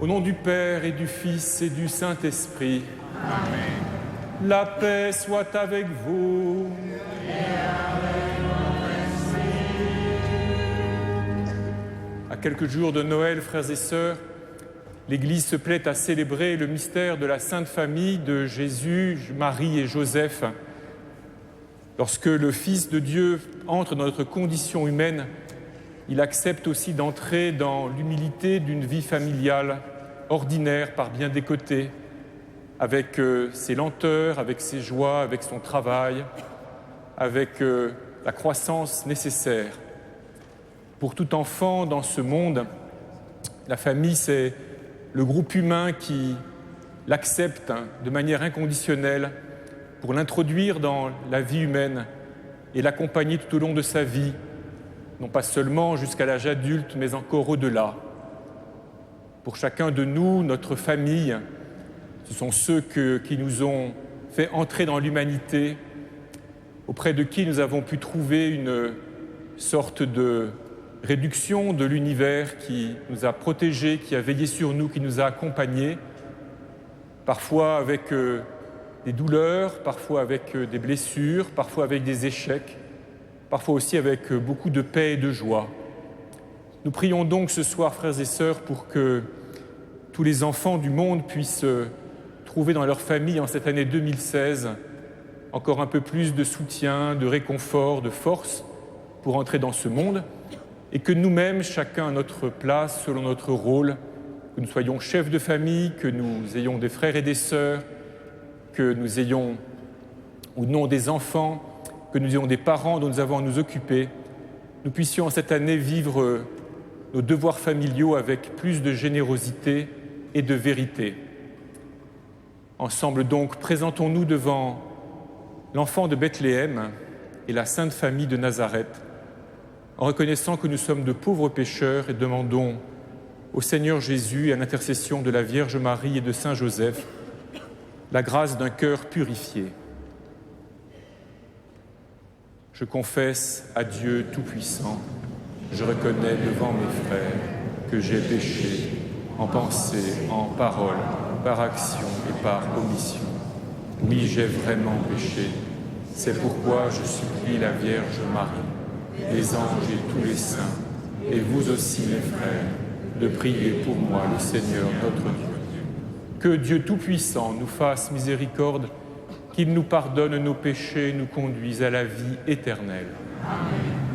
Au nom du Père et du Fils et du Saint-Esprit. Amen. La paix soit avec vous. Et avec votre esprit. À quelques jours de Noël, frères et sœurs, l'Église se plaît à célébrer le mystère de la Sainte Famille de Jésus, Marie et Joseph. Lorsque le Fils de Dieu entre dans notre condition humaine, il accepte aussi d'entrer dans l'humilité d'une vie familiale ordinaire par bien des côtés, avec ses lenteurs, avec ses joies, avec son travail, avec la croissance nécessaire. Pour tout enfant dans ce monde, la famille, c'est le groupe humain qui l'accepte de manière inconditionnelle pour l'introduire dans la vie humaine et l'accompagner tout au long de sa vie, non pas seulement jusqu'à l'âge adulte, mais encore au-delà. Pour chacun de nous, notre famille, ce sont ceux qui nous ont fait entrer dans l'humanité, auprès de qui nous avons pu trouver une sorte de réduction de l'univers qui nous a protégés, qui a veillé sur nous, qui nous a accompagnés, parfois avec des douleurs, parfois avec des blessures, parfois avec des échecs, parfois aussi avec beaucoup de paix et de joie. Nous prions donc ce soir, frères et sœurs, pour que tous les enfants du monde puissent trouver dans leur famille, en cette année 2016, encore un peu plus de soutien, de réconfort, de force pour entrer dans ce monde, et que nous-mêmes, chacun à notre place, selon notre rôle, que nous soyons chefs de famille, que nous ayons des frères et des sœurs, que nous ayons ou non des enfants, que nous ayons des parents dont nous avons à nous occuper, nous puissions en cette année vivre nos devoirs familiaux avec plus de générosité et de vérité. Ensemble donc, présentons-nous devant l'enfant de Bethléem et la Sainte Famille de Nazareth, en reconnaissant que nous sommes de pauvres pécheurs et demandons au Seigneur Jésus, à l'intercession de la Vierge Marie et de Saint Joseph, la grâce d'un cœur purifié. Je confesse à Dieu Tout-Puissant, je reconnais devant mes frères que j'ai péché en pensée, en parole, par action et par omission. Oui, j'ai vraiment péché. C'est pourquoi je supplie la Vierge Marie, les anges et tous les saints, et vous aussi mes frères, de prier pour moi le Seigneur notre Dieu. Que Dieu Tout-Puissant nous fasse miséricorde, qu'il nous pardonne nos péchés et nous conduise à la vie éternelle. Amen.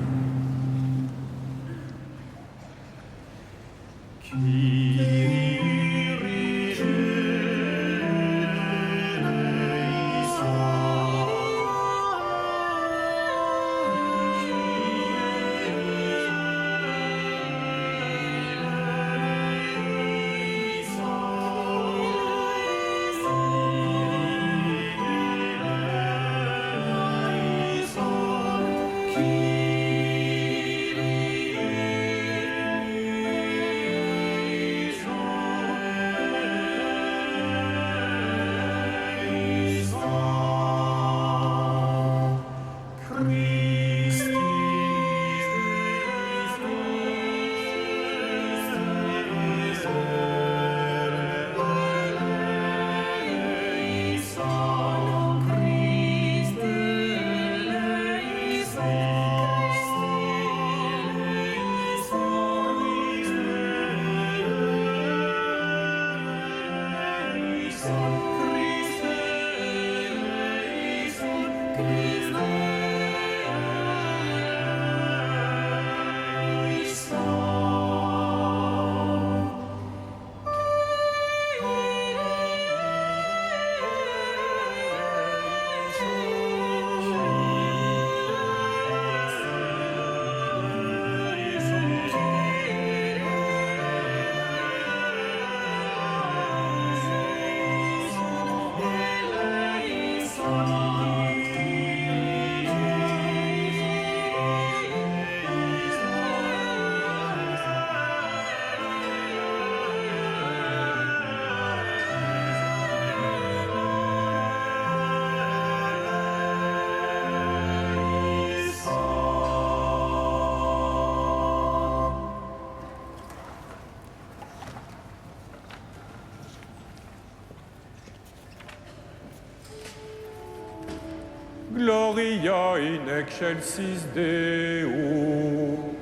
Maria in excelsis Deo.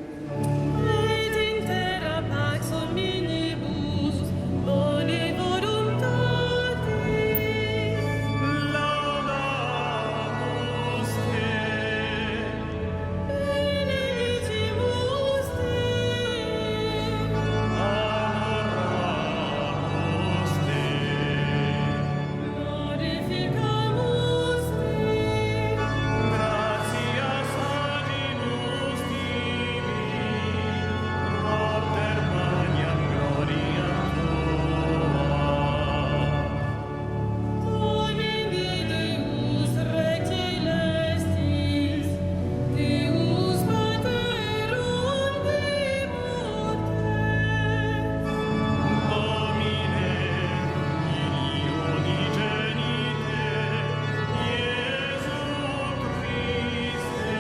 Et in terra pax omnibus, bone voluntate. Laudamus te. Benedicimus te. Adoramus te. Glorificamus te. Gratias animus tibi, propter magnam gloriam tua. Domini Deus Rex celestis, Deus Pater omnipotens, Domine, Filii unigenite, Iesu Christe.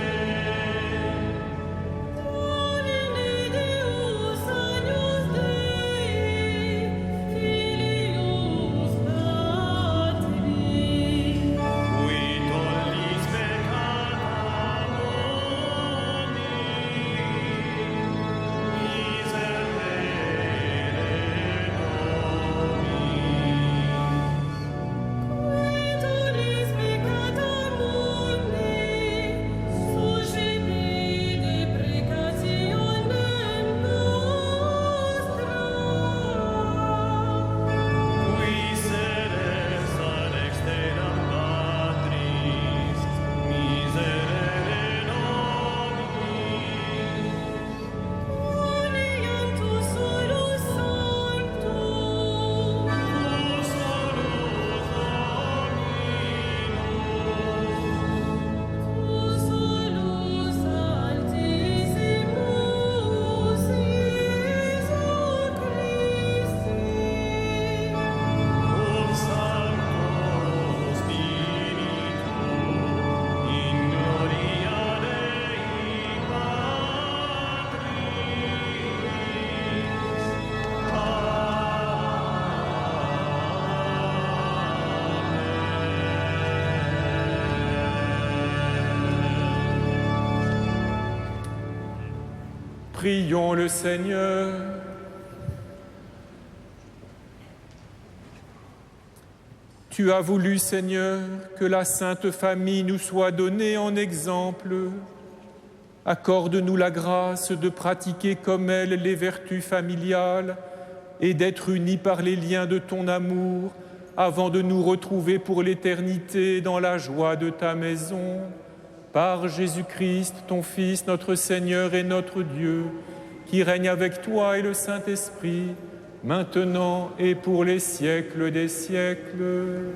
Domine Deus agnus Dei, Filius Patris, Qui tollis peccata mundi, miserere qui tollis peccata mundi, suscipi deprecationem nostra. Qui sedes ad exteram Patris, miserere nobis. Uniam tu solus sanctum, tu solus altissimus Iesu Christe. Cum Sancto Spiritu, in gloria Dei Patris. Prions le Seigneur. Tu as voulu, Seigneur, que la Sainte Famille nous soit donnée en exemple. Accorde-nous la grâce de pratiquer comme elle les vertus familiales et d'être unis par les liens de ton amour avant de nous retrouver pour l'éternité dans la joie de ta maison. Par Jésus-Christ, ton Fils, notre Seigneur et notre Dieu, qui règne avec toi et le Saint-Esprit, maintenant et pour les siècles des siècles.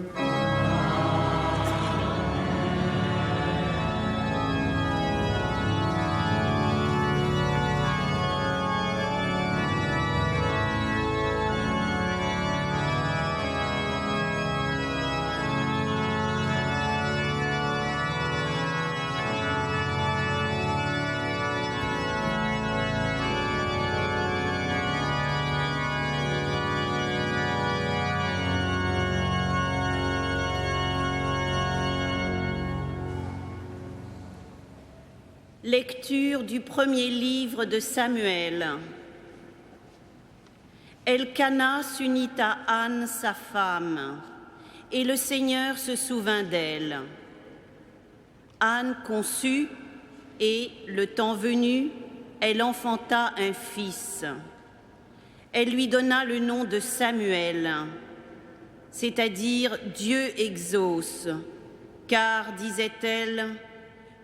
Lecture du premier livre de Samuel. Elkana s'unit à Anne, sa femme, et le Seigneur se souvint d'elle. Anne conçut et, le temps venu, elle enfanta un fils. Elle lui donna le nom de Samuel, c'est-à-dire Dieu exauce, car, disait-elle,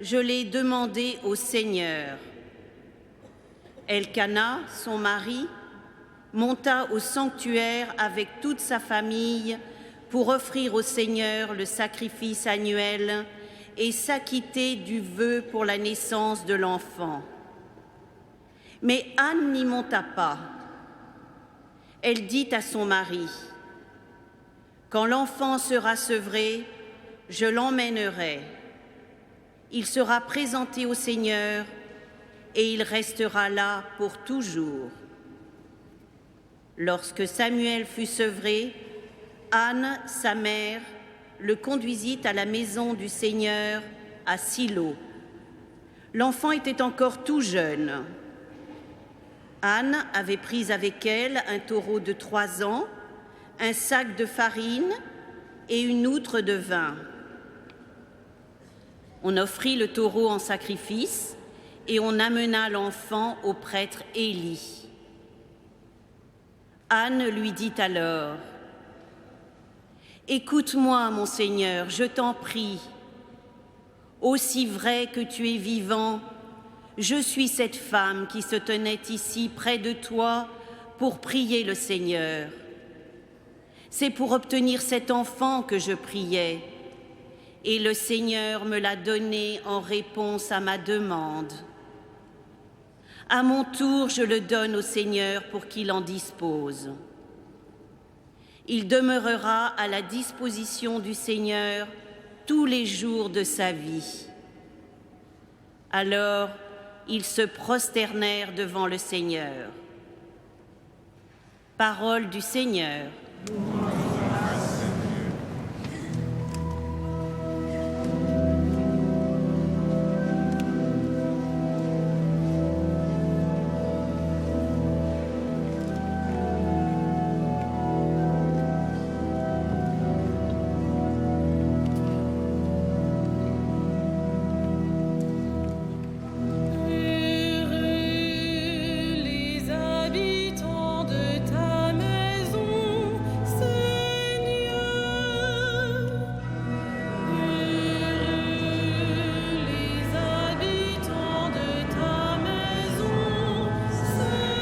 je l'ai demandé au Seigneur. Elkana, son mari, monta au sanctuaire avec toute sa famille pour offrir au Seigneur le sacrifice annuel et s'acquitter du vœu pour la naissance de l'enfant. Mais Anne n'y monta pas. Elle dit à son mari, « Quand l'enfant sera sevré, je l'emmènerai. Il sera présenté au Seigneur et il restera là pour toujours. » Lorsque Samuel fut sevré, Anne, sa mère, le conduisit à la maison du Seigneur à Silo. L'enfant était encore tout jeune. Anne avait pris avec elle un taureau de 3 ans, un sac de farine et une outre de vin. On offrit le taureau en sacrifice et on amena l'enfant au prêtre Élie. Anne lui dit alors : « Écoute-moi, mon Seigneur, je t'en prie. Aussi vrai que tu es vivant, je suis cette femme qui se tenait ici près de toi pour prier le Seigneur. C'est pour obtenir cet enfant que je priais, et le Seigneur me l'a donné en réponse à ma demande. À mon tour, je le donne au Seigneur pour qu'il en dispose. Il demeurera à la disposition du Seigneur tous les jours de sa vie. » Alors, ils se prosternèrent devant le Seigneur. Parole du Seigneur. Les habitants de ta maison, Seigneur. Les habitants de ta maison, Seigneur.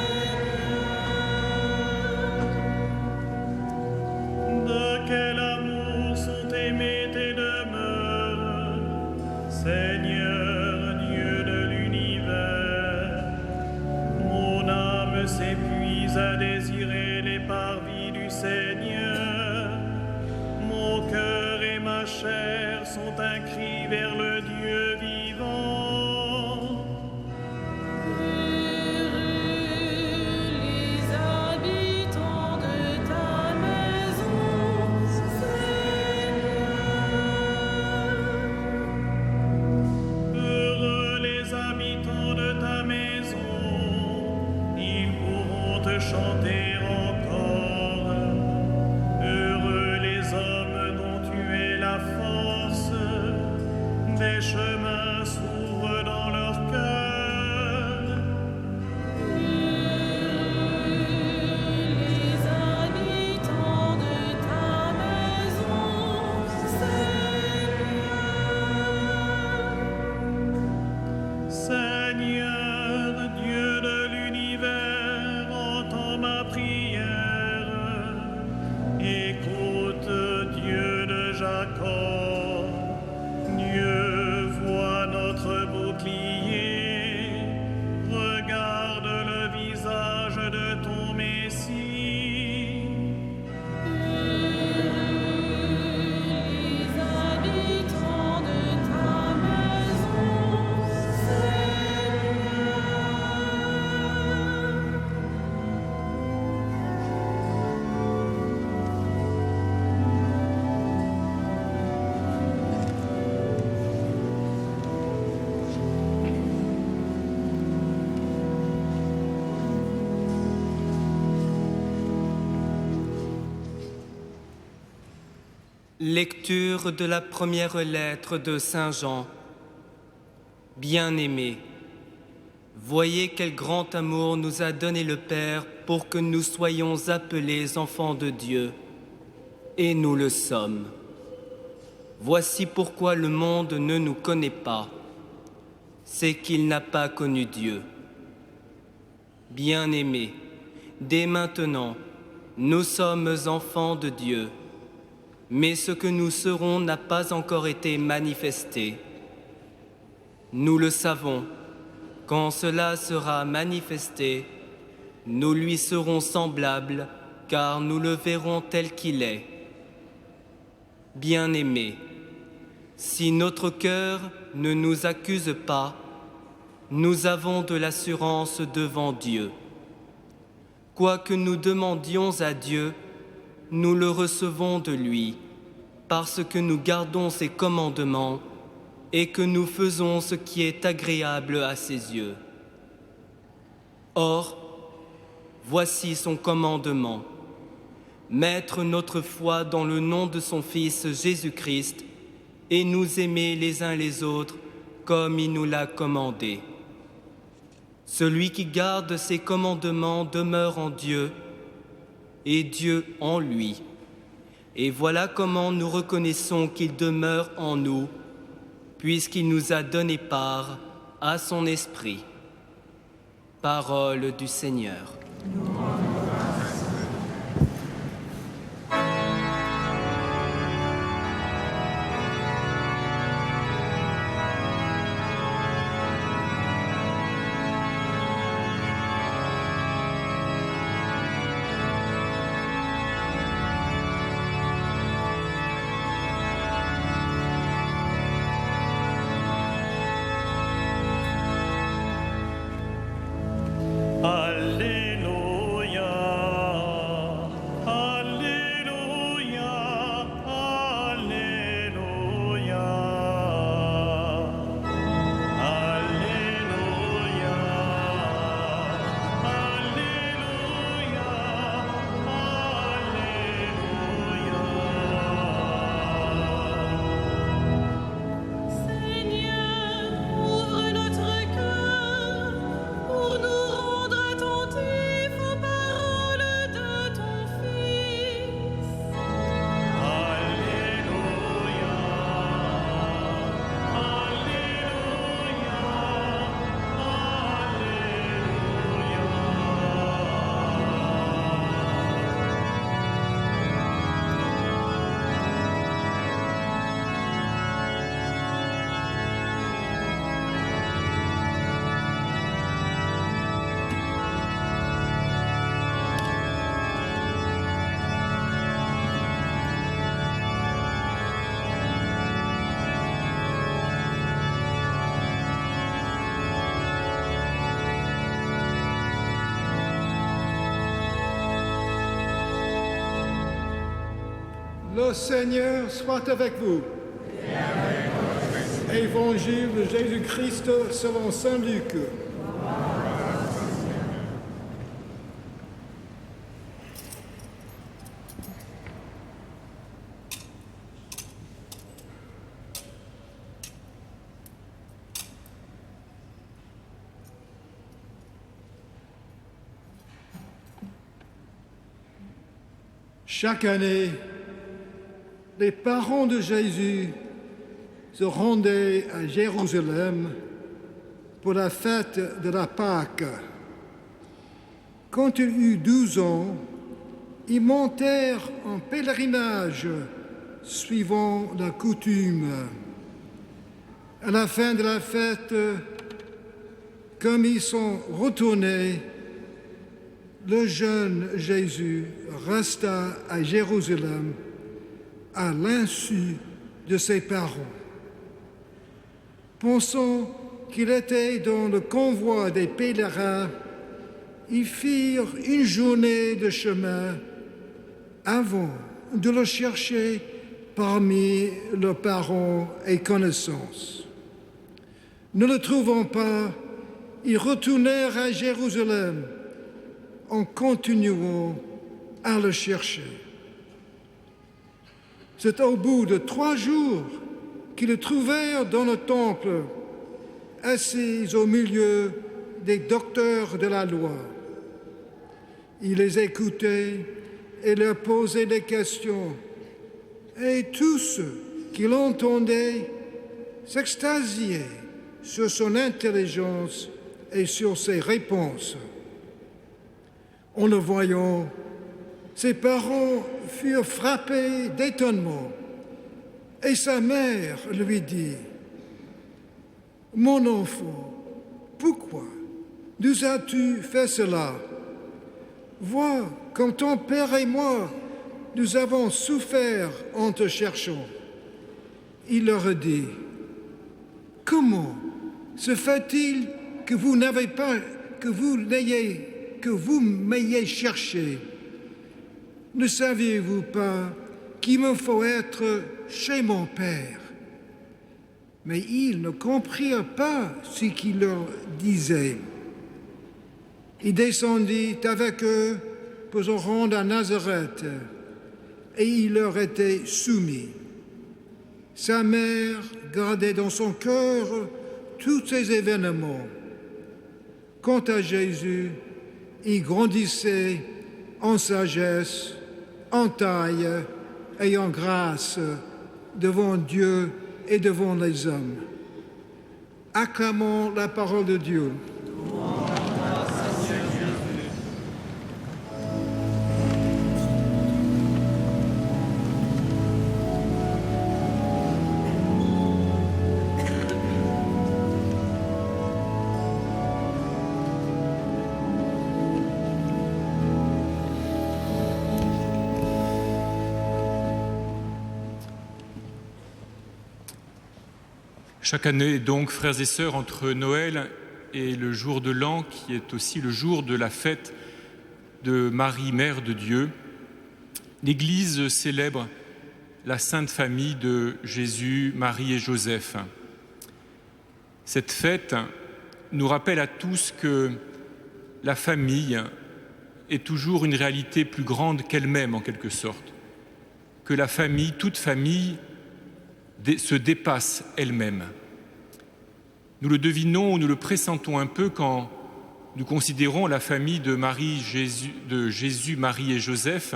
De quel amour sont aimées tes demeures, Seigneur Dieu de l'univers. Mon âme s'épuise à désirer les parvis du Seigneur. Mon cœur et ma chair sont un cri vers le Dieu vivant. Les habitants de ta maison, Heureux les habitants de ta maison, ils pourront te chanter encore. Heureux les hommes dont tu es la force, des chemins s'ouvrent dans leur cœur. les habitants de ta maison, Seigneur, Dieu de l'univers, entends ma prière. Écoute, Dieu de Jacob. Dieu voit notre bouclier. Regarde le visage de ton Messie. les habitants de ta maison, Lecture de la première lettre de Saint Jean. Bien-aimés, voyez quel grand amour nous a donné le Père pour que nous soyons appelés enfants de Dieu. Et nous le sommes. Voici pourquoi le monde ne nous connaît pas. C'est qu'il n'a pas connu Dieu. Bien-aimés, dès maintenant, nous sommes enfants de Dieu. Mais ce que nous serons n'a pas encore été manifesté. Nous le savons, quand cela sera manifesté, nous lui serons semblables, car nous le verrons tel qu'il est. Bien-aimés, si notre cœur ne nous accuse pas, nous avons de l'assurance devant Dieu. Quoi que nous demandions à Dieu, nous le recevons de lui, parce que nous gardons ses commandements et que nous faisons ce qui est agréable à ses yeux. Or, voici son commandement. Mettre notre foi dans le nom de son Fils Jésus-Christ et nous aimer les uns les autres comme il nous l'a commandé. Celui qui garde ses commandements demeure en Dieu et Dieu en lui. Et voilà comment nous reconnaissons qu'il demeure en nous, puisqu'il nous a donné part à son esprit. Parole du Seigneur. Alléluia, Alléluia, Alléluia, Alléluia, Seigneur, ouvre notre cœur pour nous rendre attentifs aux paroles de ton Fils. Alléluia, Le Seigneur soit avec vous. Évangile de Jésus-Christ selon saint Luc. Chaque année, les parents de Jésus se rendaient à Jérusalem pour la fête de la Pâque. Quand il eut 12 ans, ils montèrent en pèlerinage suivant la coutume. À la fin de la fête, comme ils sont retournés, le jeune Jésus resta à Jérusalem à l'insu de ses parents. Pensant qu'il était dans le convoi des pèlerins, ils firent une journée de chemin avant de le chercher parmi leurs parents et connaissances. Ne le trouvant pas, ils retournèrent à Jérusalem en continuant à le chercher. C'est au bout de 3 jours qu'ils le trouvèrent dans le temple, assis au milieu des docteurs de la loi. Il les écoutait et leur posait des questions, et tous ceux qui l'entendaient s'extasiaient sur son intelligence et sur ses réponses. En le voyant, ses parents furent frappés d'étonnement, et sa mère lui dit : « Mon enfant, pourquoi nous as-tu fait cela ? Vois comme ton père et moi, nous avons souffert en te cherchant. » Il leur dit : « Comment se fait-il que vous m'ayez cherché ? Ne saviez-vous pas qu'il me faut être chez mon Père ? Mais ils ne comprirent pas ce qu'il leur disait. Il descendit avec eux pour se rendre à Nazareth, et il leur était soumis. Sa mère gardait dans son cœur tous ces événements. Quant à Jésus, il grandissait en sagesse, en taille et en grâce devant Dieu et devant les hommes. Acclamons la parole de Dieu. Chaque année, donc, frères et sœurs, entre Noël et le jour de l'an, qui est aussi le jour de la fête de Marie, Mère de Dieu, l'Église célèbre la Sainte Famille de Jésus, Marie et Joseph. Cette fête nous rappelle à tous que la famille est toujours une réalité plus grande qu'elle-même, en quelque sorte, que la famille, toute famille, se dépasse elle-même. Nous le devinons, nous le pressentons un peu quand nous considérons la famille de Jésus, Marie et Joseph,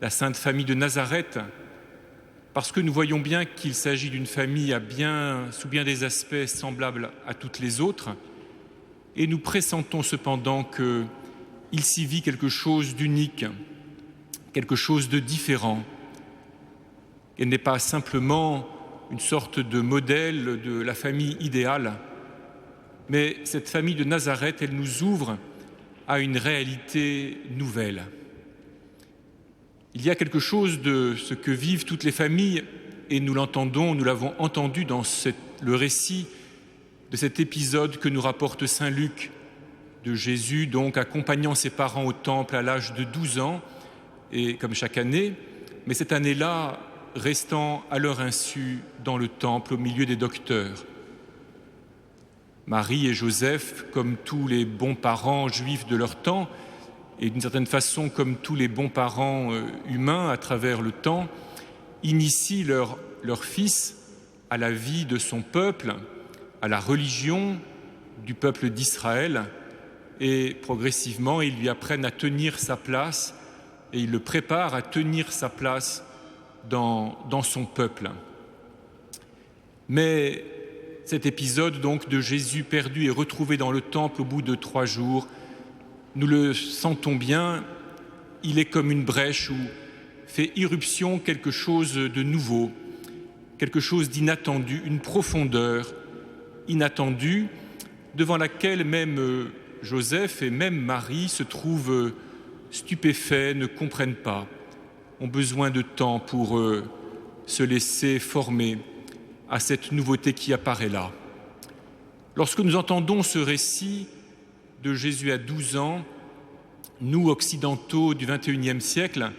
la Sainte Famille de Nazareth, parce que nous voyons bien qu'il s'agit d'une famille sous bien des aspects semblables à toutes les autres, et nous pressentons cependant qu'il s'y vit quelque chose d'unique, quelque chose de différent. Elle n'est pas simplement une sorte de modèle de la famille idéale, mais cette famille de Nazareth, elle nous ouvre à une réalité nouvelle. Il y a quelque chose de ce que vivent toutes les familles, et nous l'entendons, nous l'avons entendu dans le récit de cet épisode que nous rapporte saint Luc, de Jésus, donc accompagnant ses parents au temple à l'âge de 12 ans, et comme chaque année, mais cette année-là, restant à leur insu dans le temple au milieu des docteurs. Marie et Joseph, comme tous les bons parents juifs de leur temps, et d'une certaine façon comme tous les bons parents humains à travers le temps, initient leur fils à la vie de son peuple, à la religion du peuple d'Israël, et progressivement ils lui apprennent à tenir sa place, et ils le préparent à tenir sa place dans son peuple. Mais cet épisode donc de Jésus perdu et retrouvé dans le temple au bout de 3 jours, nous le sentons bien, il est comme une brèche où fait irruption quelque chose de nouveau, quelque chose d'inattendu, une profondeur inattendue devant laquelle même Joseph et même Marie se trouvent stupéfaits, ne comprennent pas, ont besoin de temps pour se laisser former à cette nouveauté qui apparaît là. Lorsque nous entendons ce récit de Jésus à 12 ans, nous, occidentaux du XXIe siècle,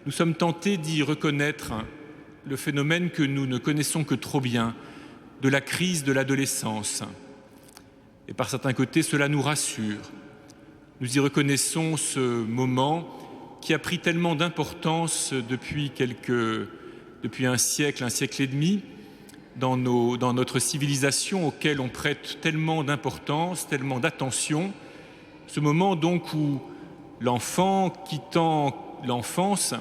nous sommes tentés d'y reconnaître le phénomène que nous ne connaissons que trop bien, de la crise de l'adolescence. Et par certains côtés, cela nous rassure. Nous y reconnaissons ce moment qui a pris tellement d'importance depuis un siècle et demi, dans notre civilisation auquel on prête tellement d'importance, tellement d'attention. Ce moment donc où l'enfant, quittant l'enfance,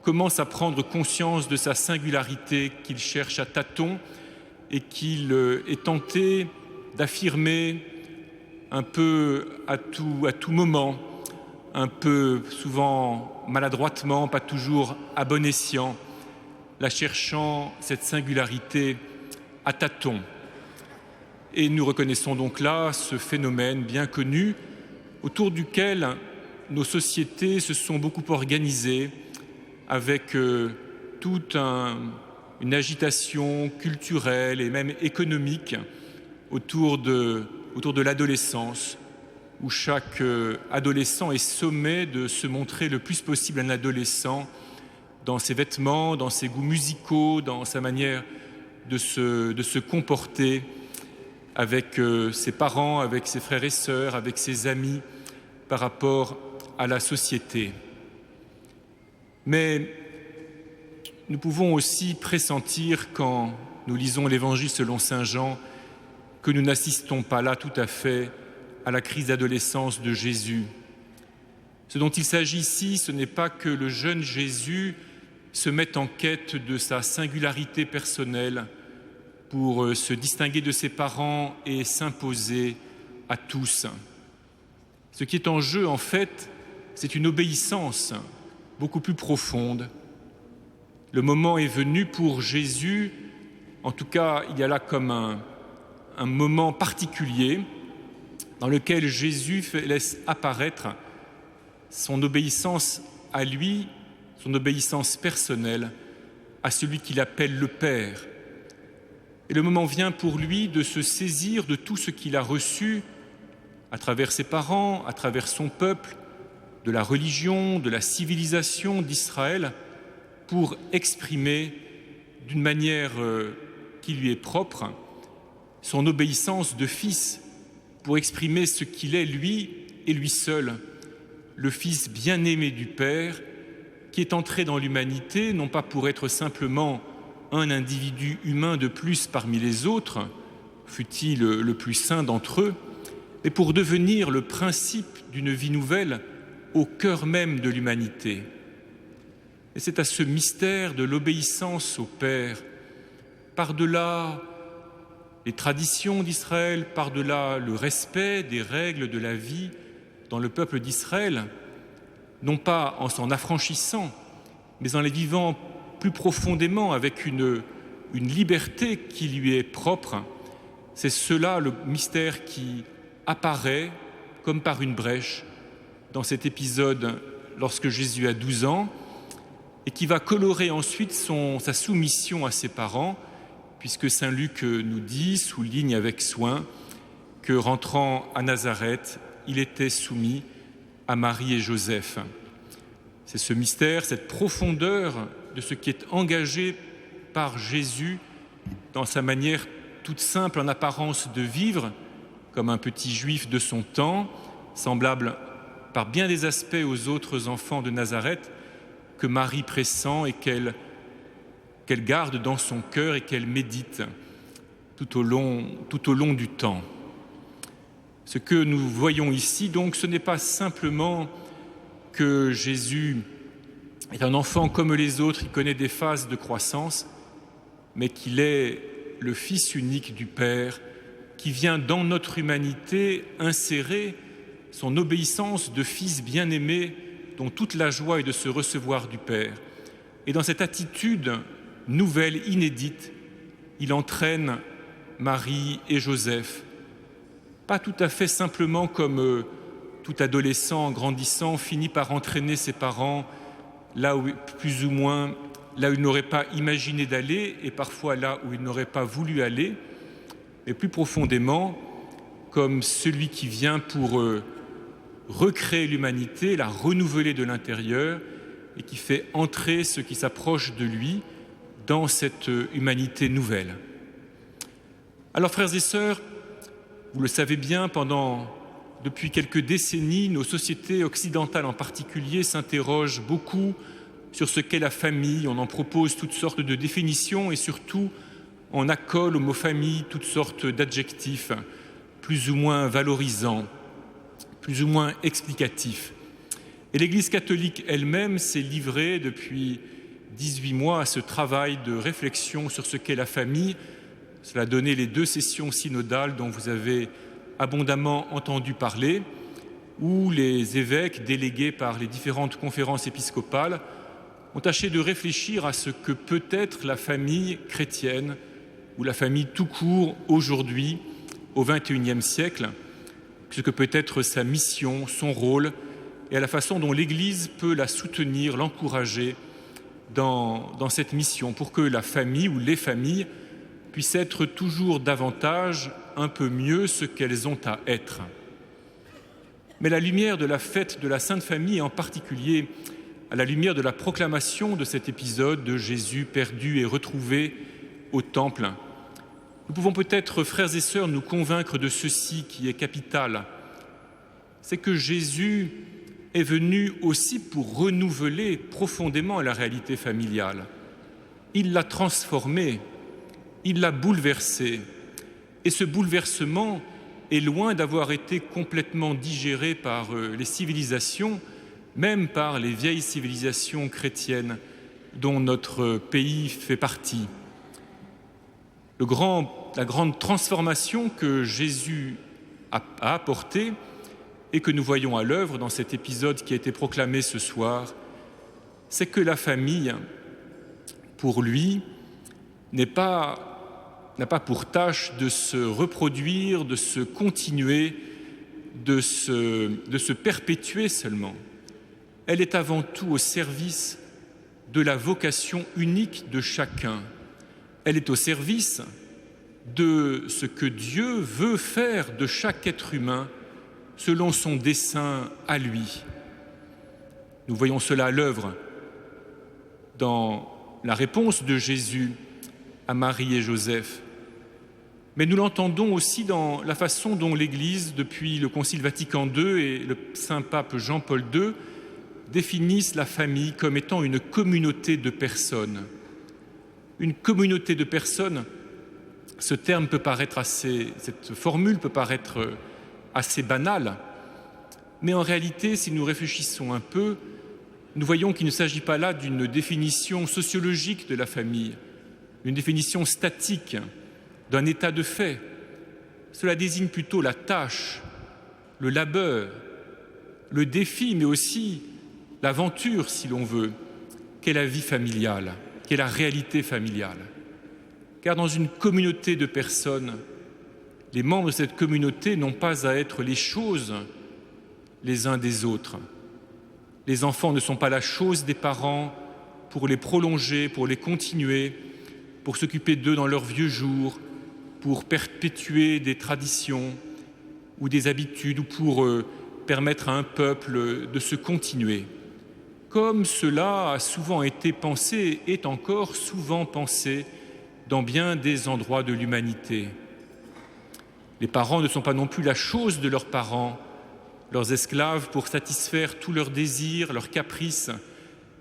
commence à prendre conscience de sa singularité qu'il cherche à tâtons et qu'il est tenté d'affirmer un peu à tout moment, un peu souvent maladroitement, pas toujours à bon escient, la cherchant, cette singularité, à tâtons. Et nous reconnaissons donc là ce phénomène bien connu autour duquel nos sociétés se sont beaucoup organisées avec toute une agitation culturelle et même économique autour de l'adolescence, où chaque adolescent est sommé de se montrer le plus possible un adolescent dans ses vêtements, dans ses goûts musicaux, dans sa manière de se comporter avec ses parents, avec ses frères et sœurs, avec ses amis, par rapport à la société. Mais nous pouvons aussi pressentir, quand nous lisons l'Évangile selon saint Jean, que nous n'assistons pas là tout à fait à la crise d'adolescence de Jésus. Ce dont il s'agit ici, ce n'est pas que le jeune Jésus se mette en quête de sa singularité personnelle pour se distinguer de ses parents et s'imposer à tous. Ce qui est en jeu, en fait, c'est une obéissance beaucoup plus profonde. Le moment est venu pour Jésus, en tout cas, il y a là comme un moment particulier dans lequel Jésus laisse apparaître son obéissance à lui, son obéissance personnelle à celui qu'il appelle le Père. Et le moment vient pour lui de se saisir de tout ce qu'il a reçu à travers ses parents, à travers son peuple, de la religion, de la civilisation d'Israël, pour exprimer d'une manière qui lui est propre son obéissance de fils, pour exprimer ce qu'il est lui et lui seul, le Fils bien-aimé du Père, qui est entré dans l'humanité, non pas pour être simplement un individu humain de plus parmi les autres, fût-il le plus saint d'entre eux, mais pour devenir le principe d'une vie nouvelle au cœur même de l'humanité. Et c'est à ce mystère de l'obéissance au Père, par-delà les traditions d'Israël, par-delà le respect des règles de la vie dans le peuple d'Israël, non pas en s'en affranchissant, mais en les vivant plus profondément avec une liberté qui lui est propre. C'est cela le mystère qui apparaît comme par une brèche dans cet épisode lorsque Jésus a 12 ans et qui va colorer ensuite sa soumission à ses parents, puisque saint Luc nous dit, souligne avec soin, que rentrant à Nazareth, il était soumis à Marie et Joseph. C'est ce mystère, cette profondeur de ce qui est engagé par Jésus dans sa manière toute simple en apparence de vivre, comme un petit juif de son temps, semblable par bien des aspects aux autres enfants de Nazareth, que Marie pressent et qu'elle garde dans son cœur et qu'elle médite tout au long du temps. Ce que nous voyons ici, donc, ce n'est pas simplement que Jésus est un enfant comme les autres, il connaît des phases de croissance, mais qu'il est le Fils unique du Père qui vient dans notre humanité insérer son obéissance de Fils bien-aimé dont toute la joie est de se recevoir du Père. Et dans cette attitude nouvelle, inédite, il entraîne Marie et Joseph, pas tout à fait simplement comme tout adolescent grandissant finit par entraîner ses parents là où, plus ou moins, là où il n'aurait pas imaginé d'aller et parfois là où il n'aurait pas voulu aller, mais plus profondément comme celui qui vient pour recréer l'humanité, la renouveler de l'intérieur et qui fait entrer ceux qui s'approchent de lui dans cette humanité nouvelle. Alors, frères et sœurs, vous le savez bien, depuis quelques décennies, nos sociétés occidentales en particulier s'interrogent beaucoup sur ce qu'est la famille. On en propose toutes sortes de définitions et surtout on accole au mot famille toutes sortes d'adjectifs plus ou moins valorisants, plus ou moins explicatifs. Et l'Église catholique elle-même s'est livrée depuis 18 mois à ce travail de réflexion sur ce qu'est la famille. Cela a donné les 2 sessions synodales dont vous avez abondamment entendu parler, où les évêques délégués par les différentes conférences épiscopales ont tâché de réfléchir à ce que peut être la famille chrétienne ou la famille tout court aujourd'hui, au XXIe siècle, ce que peut être sa mission, son rôle, et à la façon dont l'Église peut la soutenir, l'encourager dans cette mission, pour que la famille ou les familles puissent être toujours davantage, un peu mieux, ce qu'elles ont à être. Mais à la lumière de la fête de la Sainte Famille, et en particulier à la lumière de la proclamation de cet épisode de Jésus perdu et retrouvé au temple, nous pouvons peut-être, frères et sœurs, nous convaincre de ceci qui est capital. C'est que Jésus est venu aussi pour renouveler profondément la réalité familiale. Il l'a transformée, il l'a bouleversée. Et ce bouleversement est loin d'avoir été complètement digéré par les civilisations, même par les vieilles civilisations chrétiennes dont notre pays fait partie. La grande transformation que Jésus a apportée et que nous voyons à l'œuvre dans cet épisode qui a été proclamé ce soir, c'est que la famille, pour lui, n'a pas pour tâche de se reproduire, de se continuer, de se perpétuer seulement. Elle est avant tout au service de la vocation unique de chacun. Elle est au service de ce que Dieu veut faire de chaque être humain selon son dessein à lui. Nous voyons cela à l'œuvre dans la réponse de Jésus à Marie et Joseph. Mais nous l'entendons aussi dans la façon dont l'Église, depuis le Concile Vatican II et le Saint Pape Jean-Paul II, définissent la famille comme étant une communauté de personnes. Une communauté de personnes, cette formule peut paraître assez banale, mais en réalité, si nous réfléchissons un peu, nous voyons qu'il ne s'agit pas là d'une définition sociologique de la famille, une définition statique d'un état de fait. Cela désigne plutôt la tâche, le labeur, le défi, mais aussi l'aventure, si l'on veut, qu'est la vie familiale, qu'est la réalité familiale. Car dans une communauté de personnes, les membres de cette communauté n'ont pas à être les choses les uns des autres. Les enfants ne sont pas la chose des parents pour les prolonger, pour les continuer, pour s'occuper d'eux dans leurs vieux jours, pour perpétuer des traditions ou des habitudes ou pour permettre à un peuple de se continuer. Comme cela a souvent été pensé et est encore souvent pensé dans bien des endroits de l'humanité. Les parents ne sont pas non plus la chose de leurs parents, leurs esclaves pour satisfaire tous leurs désirs, leurs caprices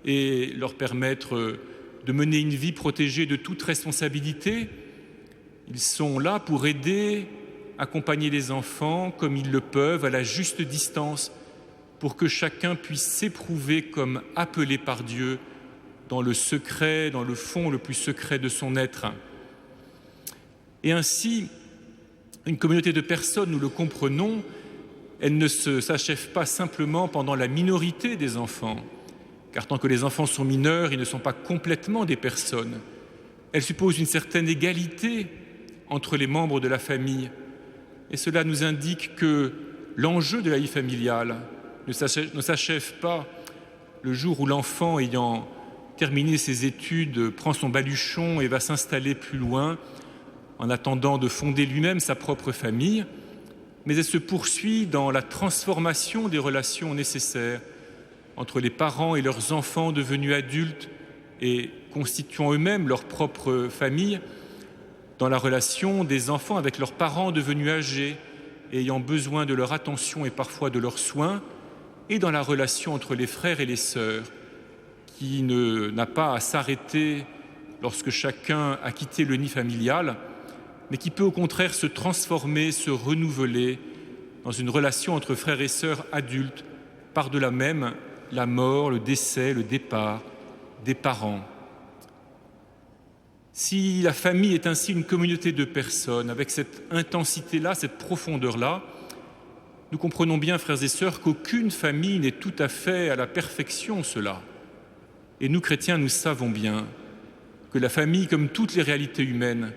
et leur permettre de mener une vie protégée de toute responsabilité. Ils sont là pour aider, accompagner les enfants comme ils le peuvent, à la juste distance, pour que chacun puisse s'éprouver comme appelé par Dieu dans le secret, dans le fond le plus secret de son être. Et ainsi, une communauté de personnes, nous le comprenons, elle ne s'achève pas simplement pendant la minorité des enfants, car tant que les enfants sont mineurs, ils ne sont pas complètement des personnes. Elle suppose une certaine égalité entre les membres de la famille. Et cela nous indique que l'enjeu de la vie familiale ne s'achève pas le jour où l'enfant, ayant terminé ses études, prend son baluchon et va s'installer plus loin, en attendant de fonder lui-même sa propre famille, mais elle se poursuit dans la transformation des relations nécessaires entre les parents et leurs enfants devenus adultes et constituant eux-mêmes leur propre famille, dans la relation des enfants avec leurs parents devenus âgés et ayant besoin de leur attention et parfois de leurs soins, et dans la relation entre les frères et les sœurs, qui n'a pas à s'arrêter lorsque chacun a quitté le nid familial, mais qui peut au contraire se transformer, se renouveler dans une relation entre frères et sœurs adultes, par-delà même la mort, le décès, le départ des parents. Si la famille est ainsi une communauté de personnes, avec cette intensité-là, cette profondeur-là, nous comprenons bien, frères et sœurs, qu'aucune famille n'est tout à fait à la perfection, cela. Et nous, chrétiens, nous savons bien que la famille, comme toutes les réalités humaines,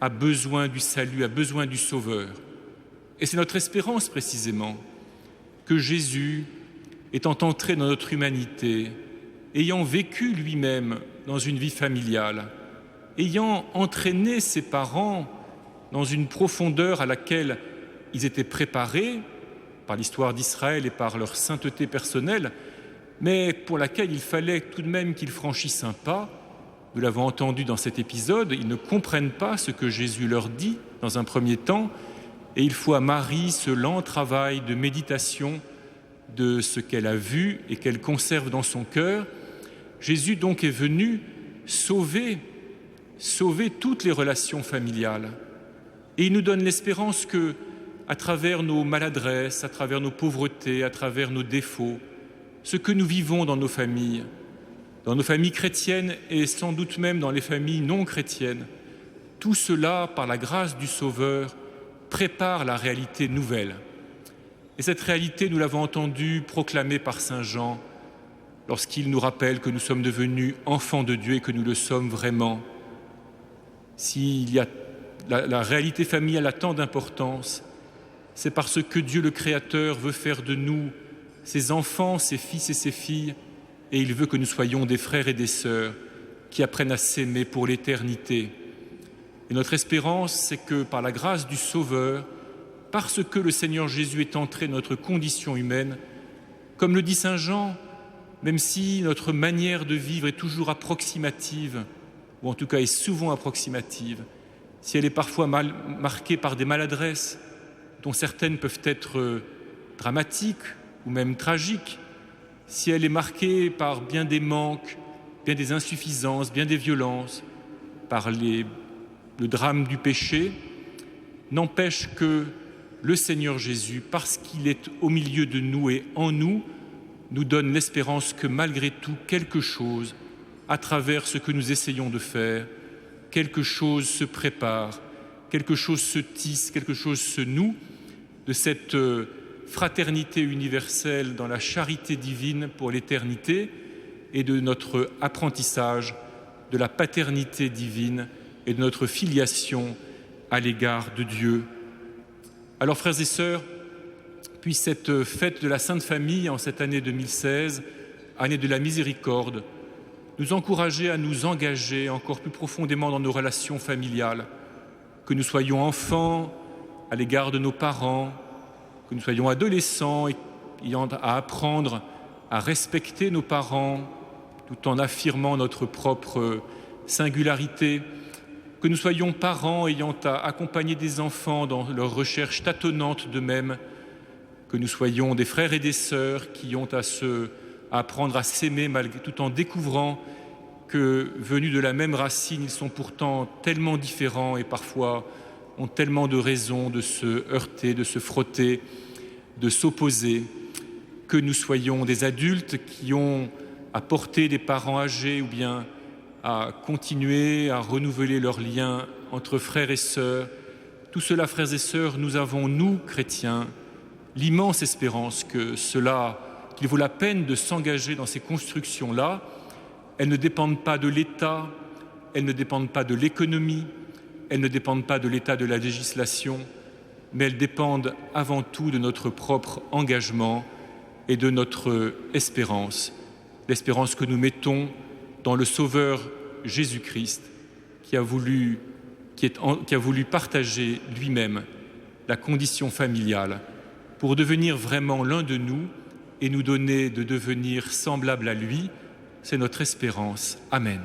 a besoin du salut, a besoin du Sauveur. Et c'est notre espérance, précisément, que Jésus, étant entré dans notre humanité, ayant vécu lui-même dans une vie familiale, ayant entraîné ses parents dans une profondeur à laquelle ils étaient préparés par l'histoire d'Israël et par leur sainteté personnelle, mais pour laquelle il fallait tout de même qu'ils franchissent un pas, Nous l'avons entendu dans cet épisode, ils ne comprennent pas ce que Jésus leur dit dans un premier temps, et il faut à Marie ce lent travail de méditation de ce qu'elle a vu et qu'elle conserve dans son cœur. Jésus donc est venu sauver toutes les relations familiales. Et il nous donne l'espérance que, à travers nos maladresses, à travers nos pauvretés, à travers nos défauts, ce que nous vivons dans nos familles chrétiennes et sans doute même dans les familles non chrétiennes, tout cela, par la grâce du Sauveur, prépare la réalité nouvelle. Et cette réalité, nous l'avons entendu proclamée par saint Jean lorsqu'il nous rappelle que nous sommes devenus enfants de Dieu et que nous le sommes vraiment. S'il y a la réalité familiale a tant d'importance, c'est parce que Dieu le Créateur veut faire de nous ses enfants, ses fils et ses filles, et il veut que nous soyons des frères et des sœurs qui apprennent à s'aimer pour l'éternité. Et notre espérance, c'est que par la grâce du Sauveur, parce que le Seigneur Jésus est entré dans notre condition humaine, comme le dit saint Jean, même si notre manière de vivre est toujours approximative, ou en tout cas est souvent approximative, si elle est parfois marquée par des maladresses, dont certaines peuvent être dramatiques ou même tragiques, si elle est marquée par bien des manques, bien des insuffisances, bien des violences, par le drame du péché, n'empêche que le Seigneur Jésus, parce qu'il est au milieu de nous et en nous, nous donne l'espérance que malgré tout, quelque chose, à travers ce que nous essayons de faire, quelque chose se prépare, quelque chose se tisse, quelque chose se noue de cette fraternité universelle dans la charité divine pour l'éternité et de notre apprentissage de la paternité divine et de notre filiation à l'égard de Dieu. Alors, frères et sœurs, puisse cette fête de la Sainte Famille en cette année 2016, année de la miséricorde, nous encourager à nous engager encore plus profondément dans nos relations familiales, que nous soyons enfants à l'égard de nos parents, que nous soyons adolescents ayant à apprendre à respecter nos parents tout en affirmant notre propre singularité, que nous soyons parents ayant à accompagner des enfants dans leur recherche tâtonnante d'eux-mêmes, que nous soyons des frères et des sœurs qui ont à apprendre à s'aimer tout en découvrant que, venus de la même racine, ils sont pourtant tellement différents et parfois ont tellement de raisons de se heurter, de se frotter, de s'opposer, que nous soyons des adultes qui ont à porter des parents âgés ou bien à continuer à renouveler leurs liens entre frères et sœurs. Tout cela, frères et sœurs, nous avons, nous, chrétiens, l'immense espérance qu'il vaut la peine de s'engager dans ces constructions-là. Elles ne dépendent pas de l'État, elles ne dépendent pas de l'économie, elles ne dépendent pas de l'état de la législation, mais elles dépendent avant tout de notre propre engagement et de notre espérance, l'espérance que nous mettons dans le Sauveur Jésus-Christ qui a voulu partager lui-même la condition familiale pour devenir vraiment l'un de nous et nous donner de devenir semblable à lui. C'est notre espérance. Amen.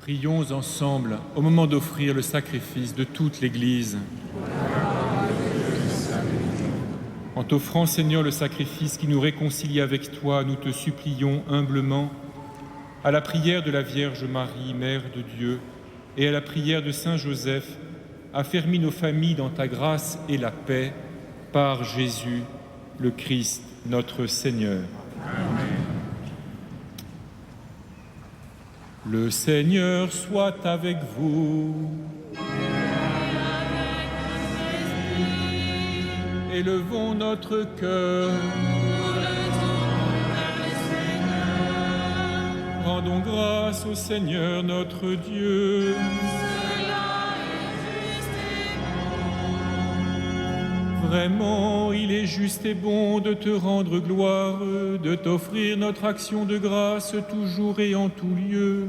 Prions ensemble au moment d'offrir le sacrifice de toute l'Église. En t'offrant, Seigneur, le sacrifice qui nous réconcilie avec toi, nous te supplions humblement, à la prière de la Vierge Marie, Mère de Dieu, et à la prière de Saint Joseph, affermis nos familles dans ta grâce et la paix, par Jésus, le Christ, notre Seigneur. Amen. Le Seigneur soit avec vous. Élevons notre cœur. Rendons grâce au Seigneur notre Dieu. Vraiment, il est juste et bon de te rendre gloire, de t'offrir notre action de grâce toujours et en tout lieu.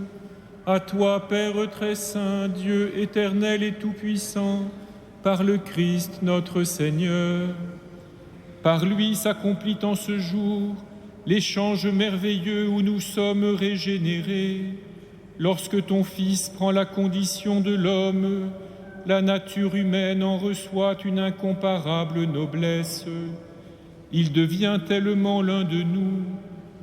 À toi, Père très saint, Dieu éternel et tout-puissant, par le Christ notre Seigneur. Par lui s'accomplit en ce jour l'échange merveilleux où nous sommes régénérés. Lorsque ton Fils prend la condition de l'homme, la nature humaine en reçoit une incomparable noblesse. Il devient tellement l'un de nous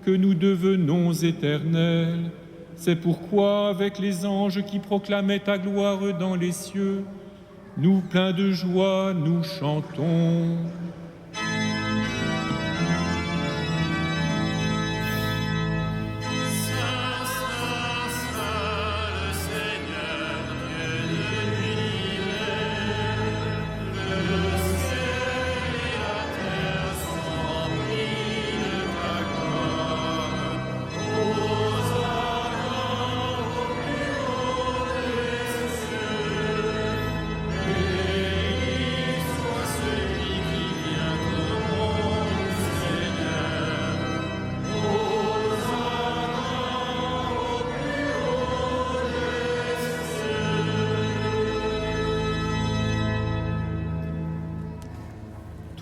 que nous devenons éternels. C'est pourquoi, avec les anges qui proclamaient ta gloire dans les cieux, nous, pleins de joie, nous chantons.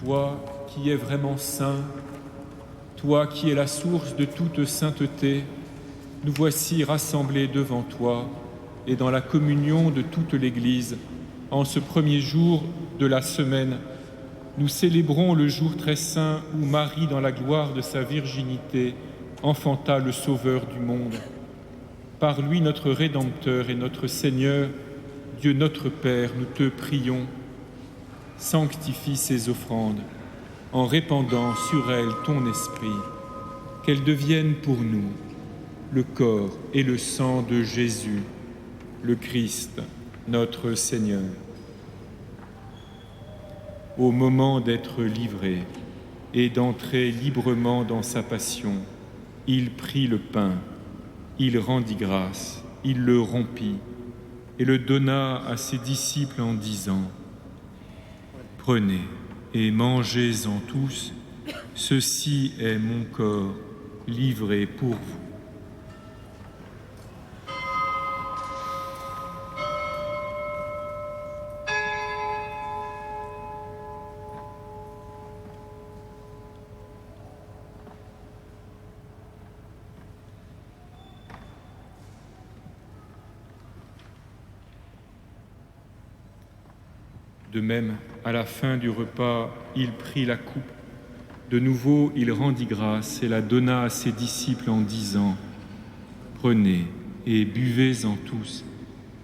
Toi qui es vraiment saint, toi qui es la source de toute sainteté, nous voici rassemblés devant toi et dans la communion de toute l'Église. En ce premier jour de la semaine, nous célébrons le jour très saint où Marie, dans la gloire de sa virginité, enfanta le Sauveur du monde. Par lui, notre Rédempteur et notre Seigneur, Dieu notre Père, nous te prions. Sanctifie ces offrandes en répandant sur elles ton esprit, qu'elles deviennent pour nous le corps et le sang de Jésus, le Christ, notre Seigneur. Au moment d'être livré et d'entrer librement dans sa passion, il prit le pain, il rendit grâce, il le rompit et le donna à ses disciples en disant : Prenez et mangez-en tous, ceci est mon corps livré pour vous. De même, à la fin du repas, il prit la coupe. De nouveau, il rendit grâce et la donna à ses disciples en disant : Prenez et buvez-en tous,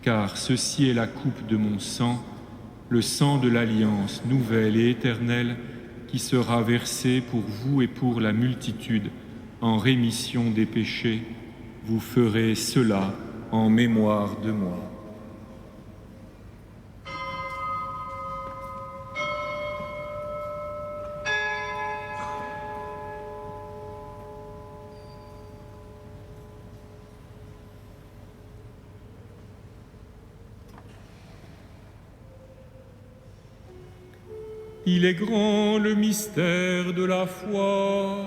car ceci est la coupe de mon sang, le sang de l'alliance nouvelle et éternelle qui sera versé pour vous et pour la multitude en rémission des péchés. Vous ferez cela en mémoire de moi. Il est grand le mystère de la foi.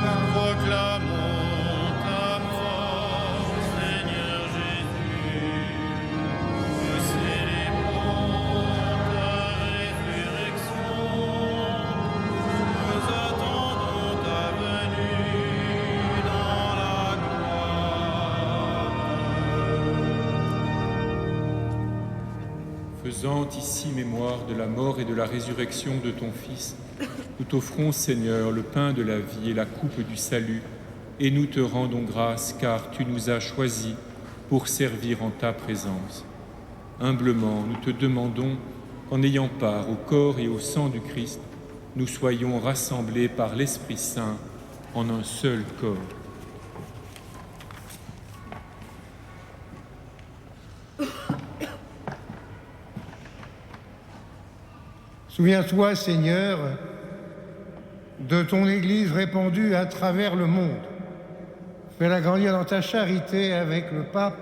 Nous proclamons ta mort, Seigneur Jésus. Nous célébrons ta résurrection. Nous attendons ta venue dans la gloire. Faisant ici mémoire de la mort et de la résurrection de ton Fils, nous t'offrons, Seigneur, le pain de la vie et la coupe du salut, et nous te rendons grâce, car tu nous as choisis pour servir en ta présence. Humblement, nous te demandons qu'en ayant part au corps et au sang du Christ, nous soyons rassemblés par l'Esprit Saint en un seul corps. Souviens-toi, Seigneur, de ton Église répandue à travers le monde. Fais-la grandir dans ta charité avec le pape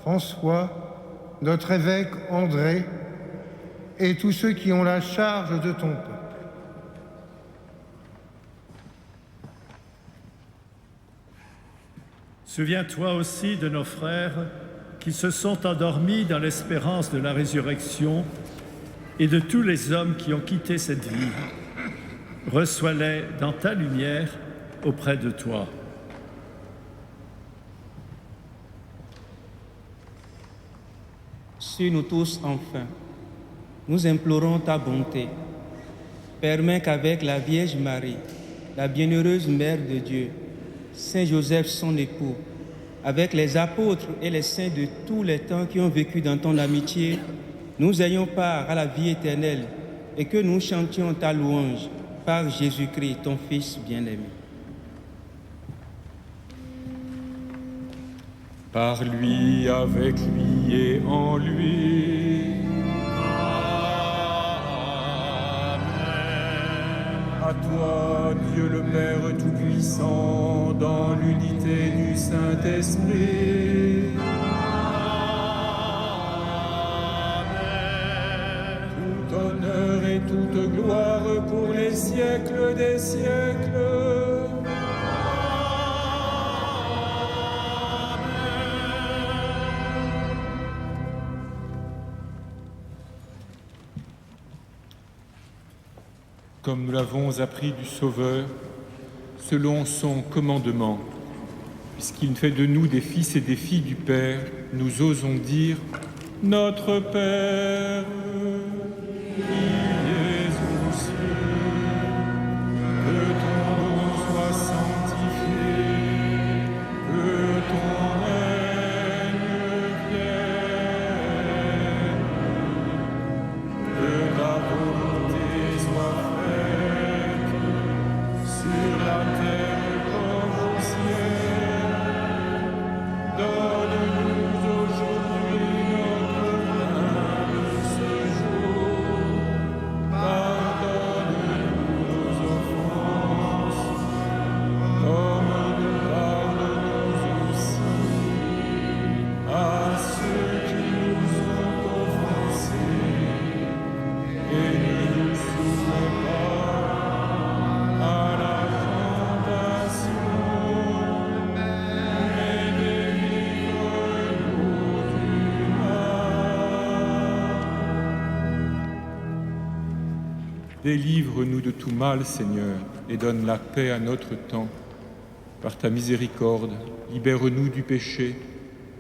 François, notre évêque André et tous ceux qui ont la charge de ton peuple. Souviens-toi aussi de nos frères qui se sont endormis dans l'espérance de la résurrection et de tous les hommes qui ont quitté cette vie. Reçois-les dans ta lumière auprès de toi. Sur nous tous, enfin, nous implorons ta bonté. Permets qu'avec la Vierge Marie, la bienheureuse Mère de Dieu, Saint Joseph son époux, avec les apôtres et les saints de tous les temps qui ont vécu dans ton amitié, nous ayons part à la vie éternelle et que nous chantions ta louange par Jésus-Christ, ton Fils bien-aimé. Par lui, avec lui et en lui. Amen. À toi, Dieu le Père Tout-Puissant, dans l'unité du Saint-Esprit. Amen. Tout honneur et toute gloire pour les siècles des siècles. Comme nous l'avons appris du Sauveur, selon son commandement, puisqu'il fait de nous des fils et des filles du Père, nous osons dire « Notre Père, qui es aux cieux, que ton nom soit sanctifié, que ton règne vienne, que ta volonté soit faite sur la terre comme au ciel. Donne-nous aujourd'hui notre pain de ce jour. Pardonne-nous nos offenses, comme nous pardonnons aussi à ceux qui nous ont offensés. Et ne nous soumets pas à la tentation, mais délivre-nous du mal. Délivre-nous de tout mal, Seigneur, et donne la paix à notre temps. Par ta miséricorde, libère-nous du péché,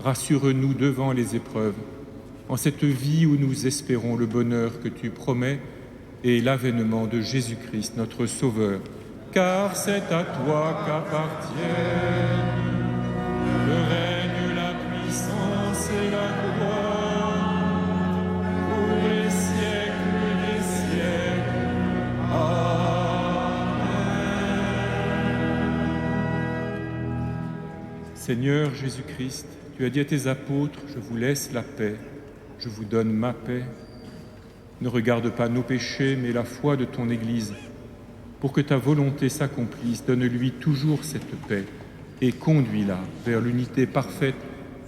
rassure-nous devant les épreuves, en cette vie où nous espérons le bonheur que tu promets et l'avènement de Jésus-Christ, notre Sauveur. Car c'est à toi qu'appartiennent le règne, la puissance et la gloire pour les siècles des siècles. Amen. Seigneur Jésus-Christ, tu as dit à tes apôtres, je vous laisse la paix, je vous donne ma paix. Ne regarde pas nos péchés, mais la foi de ton Église. Pour que ta volonté s'accomplisse, donne-lui toujours cette paix et conduis-la vers l'unité parfaite,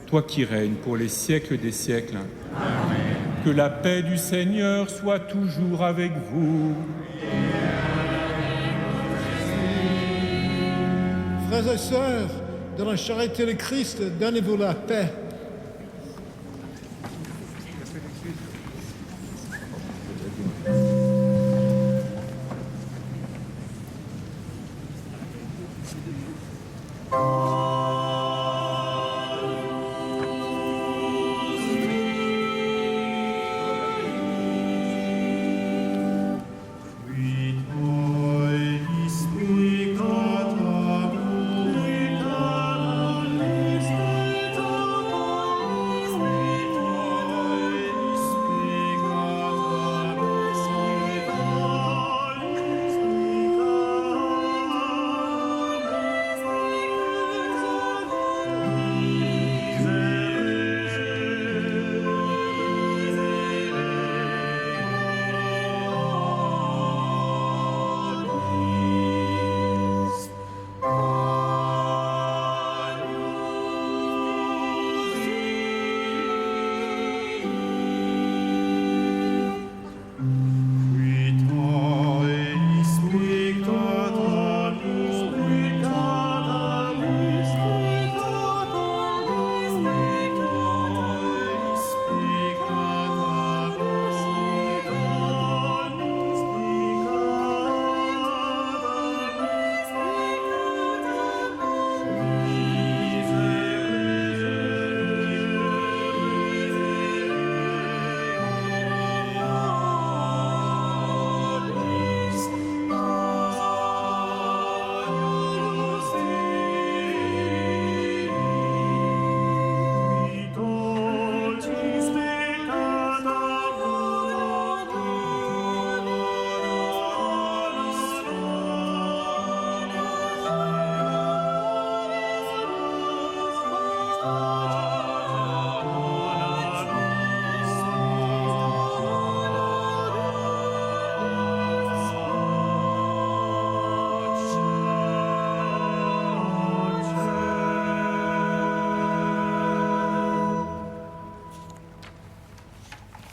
toi qui règnes pour les siècles des siècles. Amen. Que la paix du Seigneur soit toujours avec vous. Frères et sœurs, dans la charité de Christ, donnez-vous la paix.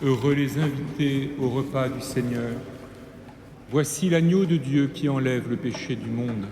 Heureux les invités au repas du Seigneur. Voici l'agneau de Dieu qui enlève le péché du monde.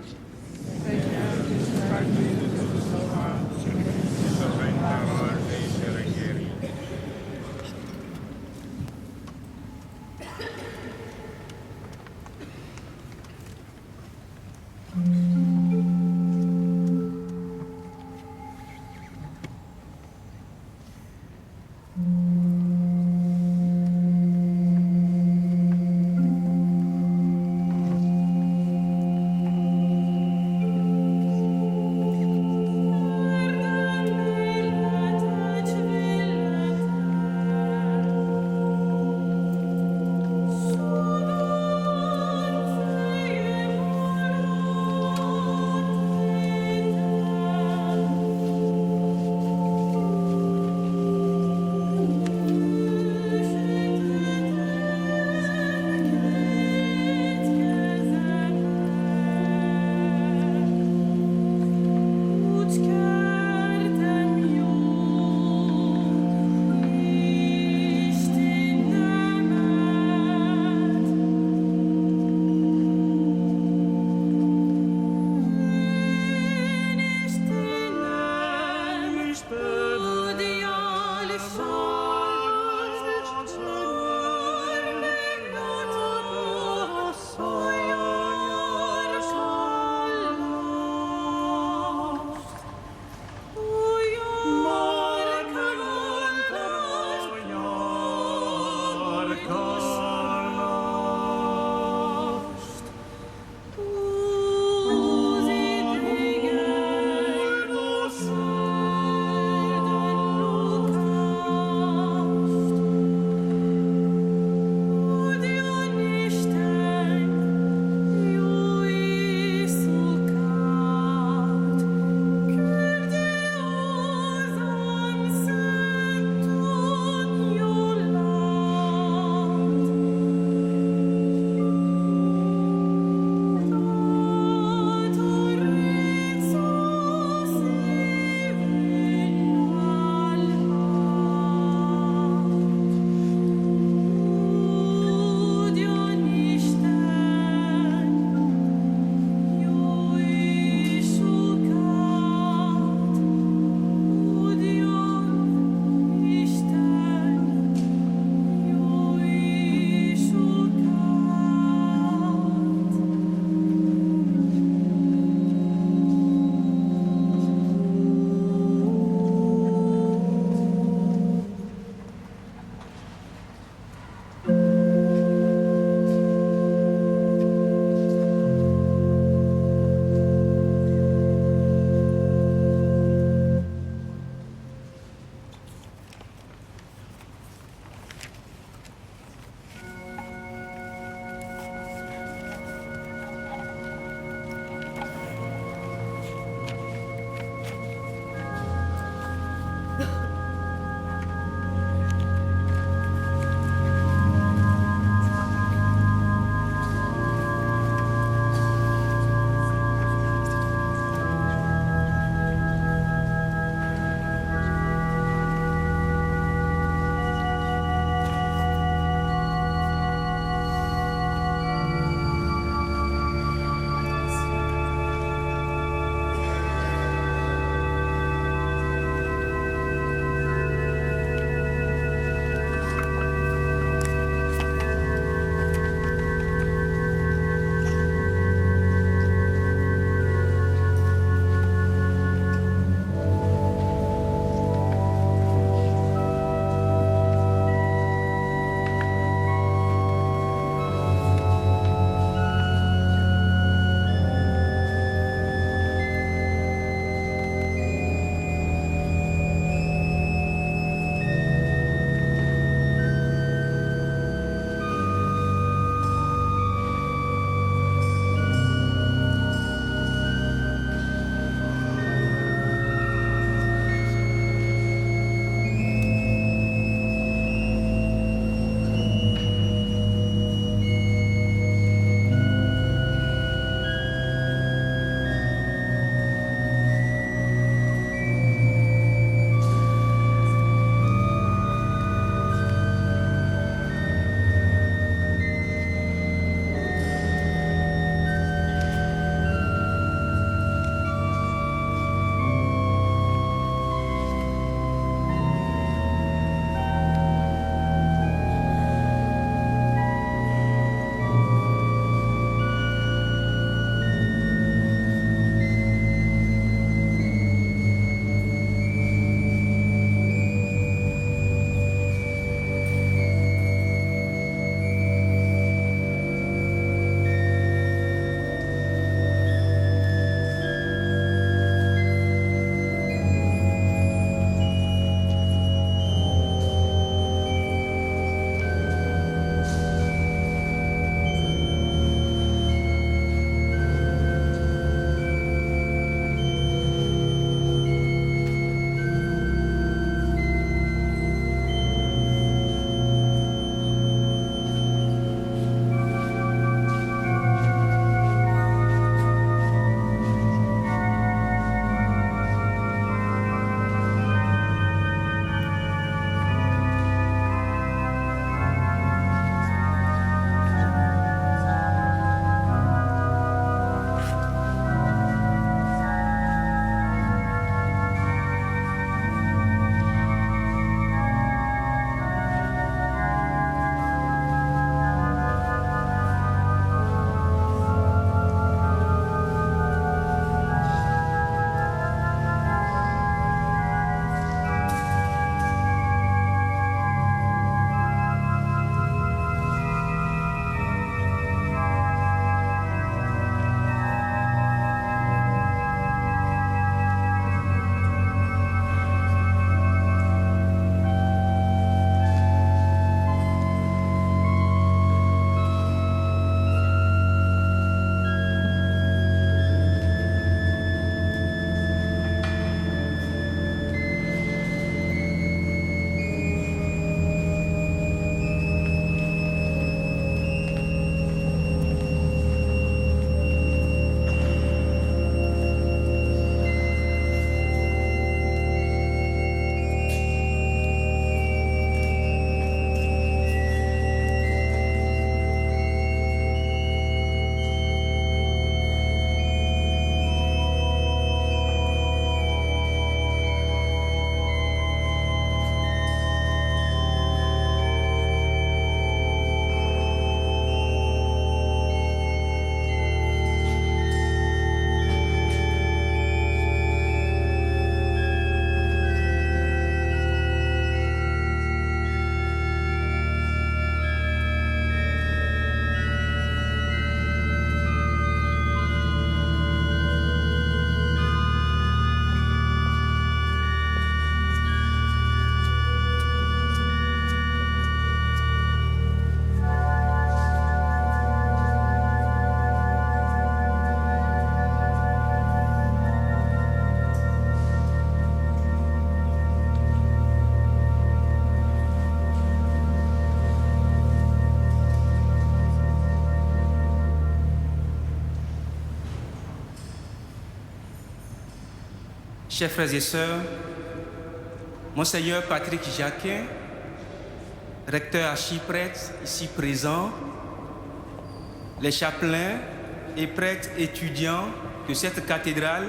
chers frères et sœurs, Monseigneur Patrick Jacquin, recteur archiprêtre ici présent, les chapelains et prêtres étudiants de cette cathédrale,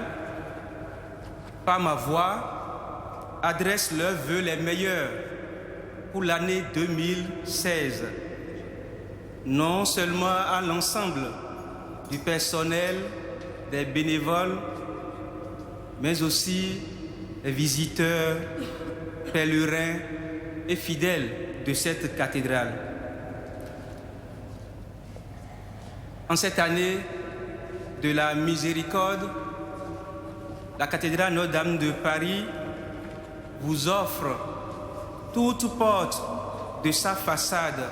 par ma voix, adressent leurs vœux les meilleurs pour l'année 2016, non seulement à l'ensemble du personnel, des bénévoles, mais aussi les visiteurs, pèlerins et fidèles de cette cathédrale. En cette année de la miséricorde, la cathédrale Notre-Dame de Paris vous offre toute porte de sa façade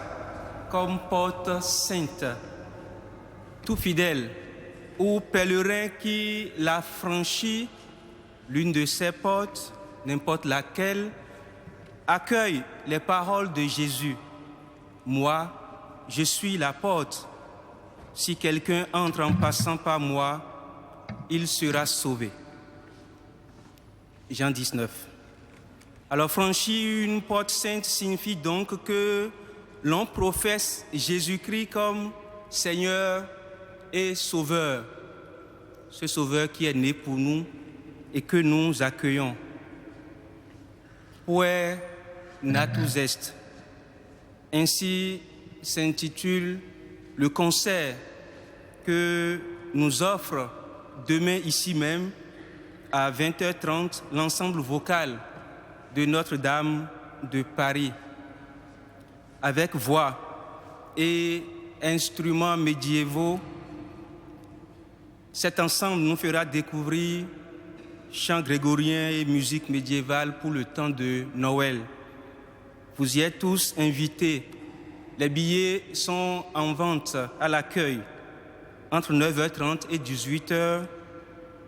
comme porte sainte. Tout fidèle ou pèlerin qui l'a franchi, l'une de ces portes, n'importe laquelle, accueille les paroles de Jésus. Moi, je suis la porte. Si quelqu'un entre en passant par moi, il sera sauvé. Jean 19. Alors franchir une porte sainte signifie donc que l'on professe Jésus-Christ comme Seigneur et Sauveur. Ce Sauveur qui est né pour nous et que nous accueillons. Puer natus est. Ainsi s'intitule le concert que nous offre demain ici même à 20h30 l'ensemble vocal de Notre-Dame de Paris avec voix et instruments médiévaux. Cet ensemble nous fera découvrir chants grégoriens et musique médiévale pour le temps de Noël. Vous y êtes tous invités. Les billets sont en vente à l'accueil entre 9h30 et 18h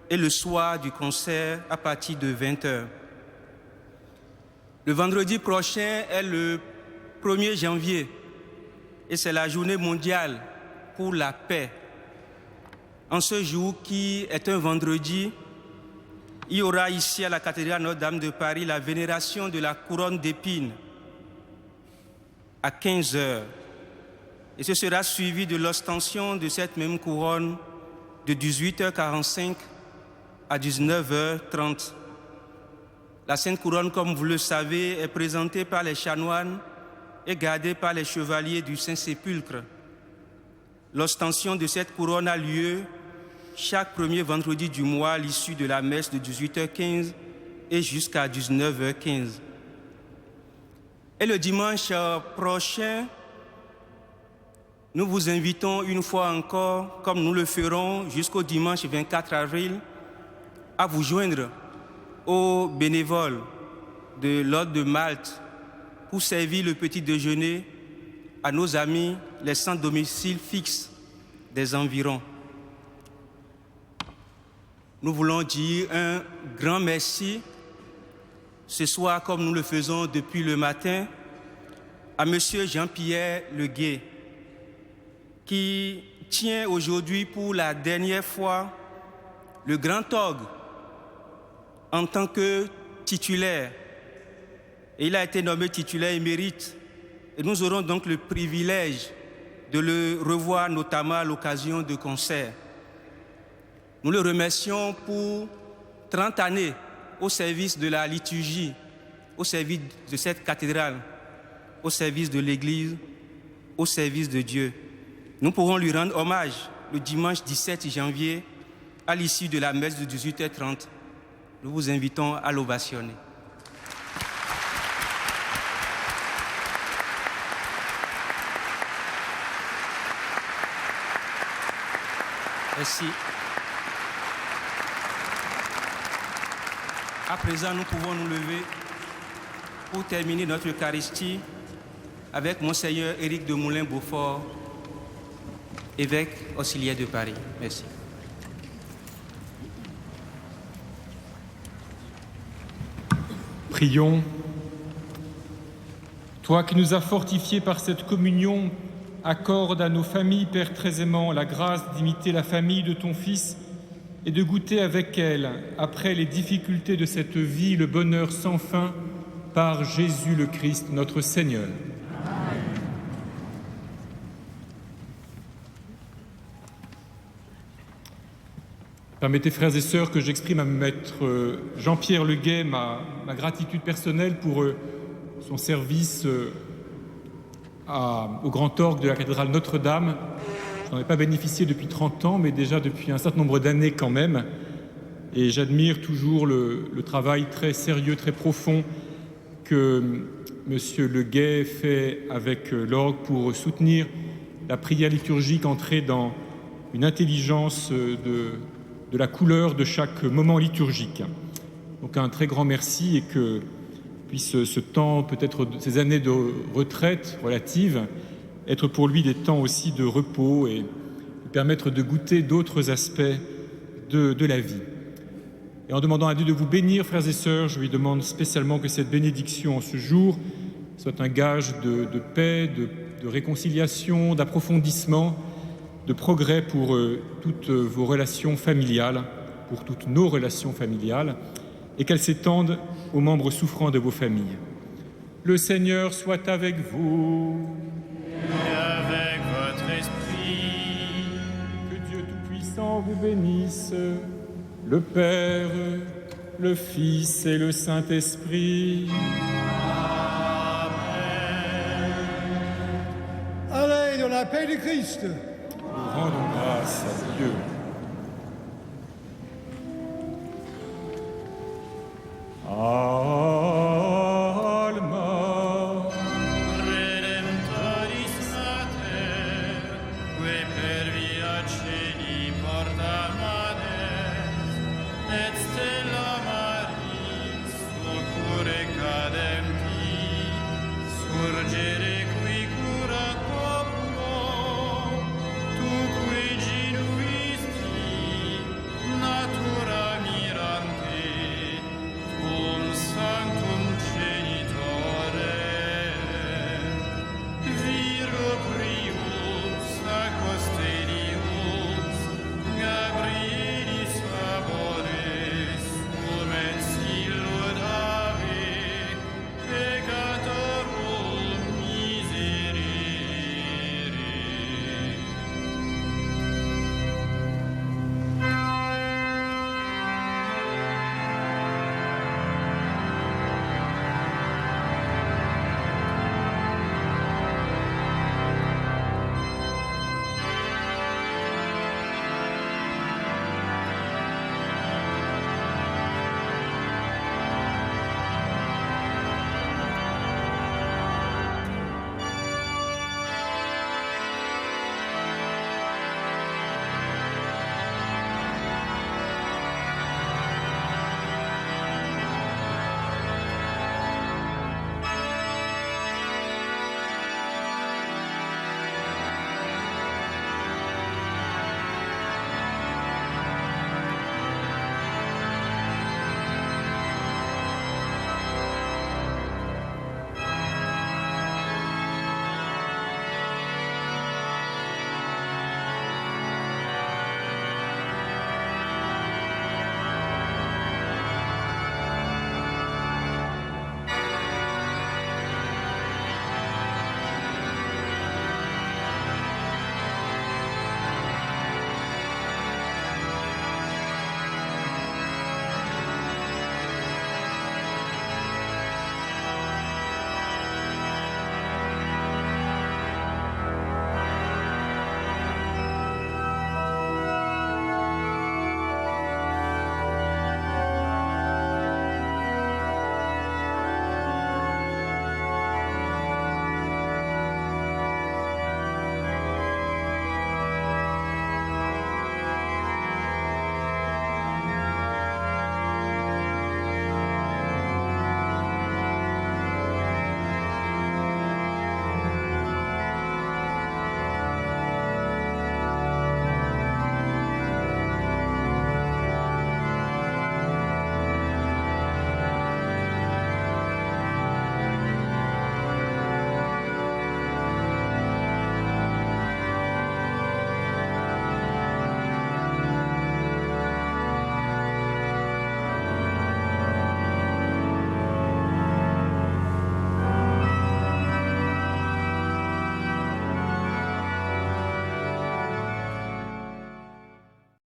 et le soir du concert à partir de 20h. Le vendredi prochain est le 1er janvier et c'est la journée mondiale pour la paix. En ce jour qui est un vendredi, il y aura ici à la cathédrale Notre-Dame de Paris la vénération de la couronne d'épines à 15h. Et ce sera suivi de l'ostension de cette même couronne de 18h45 à 19h30. La Sainte Couronne, comme vous le savez, est présentée par les chanoines et gardée par les chevaliers du Saint-Sépulcre. L'ostension de cette couronne a lieu chaque premier vendredi du mois à l'issue de la messe de 18h15 et jusqu'à 19h15. Et le dimanche prochain, nous vous invitons une fois encore, comme nous le ferons jusqu'au dimanche 24 avril, à vous joindre aux bénévoles de l'Ordre de Malte pour servir le petit déjeuner à nos amis, les sans domicile fixe des environs. Nous voulons dire un grand merci ce soir, comme nous le faisons depuis le matin, à M. Jean-Pierre Leguet, qui tient aujourd'hui pour la dernière fois le grand orgue en tant que titulaire. Et il a été nommé titulaire émérite. Et nous aurons donc le privilège de le revoir notamment à l'occasion de concerts. Nous le remercions pour 30 années au service de la liturgie, au service de cette cathédrale, au service de l'Église, au service de Dieu. Nous pourrons lui rendre hommage le dimanche 17 janvier à l'issue de la messe de 18h30. Nous vous invitons à l'ovationner. Merci. À présent, nous pouvons nous lever pour terminer notre Eucharistie avec Monseigneur Éric de Moulin-Beaufort, évêque auxiliaire de Paris. Merci. Prions. Toi qui nous as fortifiés par cette communion, accorde à nos familles, Père très aimant, la grâce d'imiter la famille de ton Fils et de goûter avec elle, après les difficultés de cette vie, le bonheur sans fin par Jésus le Christ, notre Seigneur. Permettez, frères et sœurs, que j'exprime à maître Jean-Pierre Leguet ma gratitude personnelle pour son service au grand orgue de la cathédrale Notre-Dame. Je n'en ai pas bénéficié depuis 30 ans, mais déjà depuis un certain nombre d'années quand même. Et j'admire toujours le travail très sérieux, très profond que M. Leguet fait avec l'orgue pour soutenir la prière liturgique, entrer dans une intelligence de la couleur de chaque moment liturgique. Donc un très grand merci, et que puisse ce temps, peut-être ces années de retraite relative, être pour lui des temps aussi de repos et permettre de goûter d'autres aspects de la vie. Et en demandant à Dieu de vous bénir, frères et sœurs, je lui demande spécialement que cette bénédiction en ce jour soit un gage de paix, de réconciliation, d'approfondissement, de progrès pour toutes vos relations familiales, pour toutes nos relations familiales, et qu'elle s'étende aux membres souffrants de vos familles. Le Seigneur soit avec vous. Et avec votre esprit. Que Dieu Tout-Puissant vous bénisse, le Père, le Fils et le Saint-Esprit. Allez, dans la paix du Christ. Nous rendons grâce à Dieu.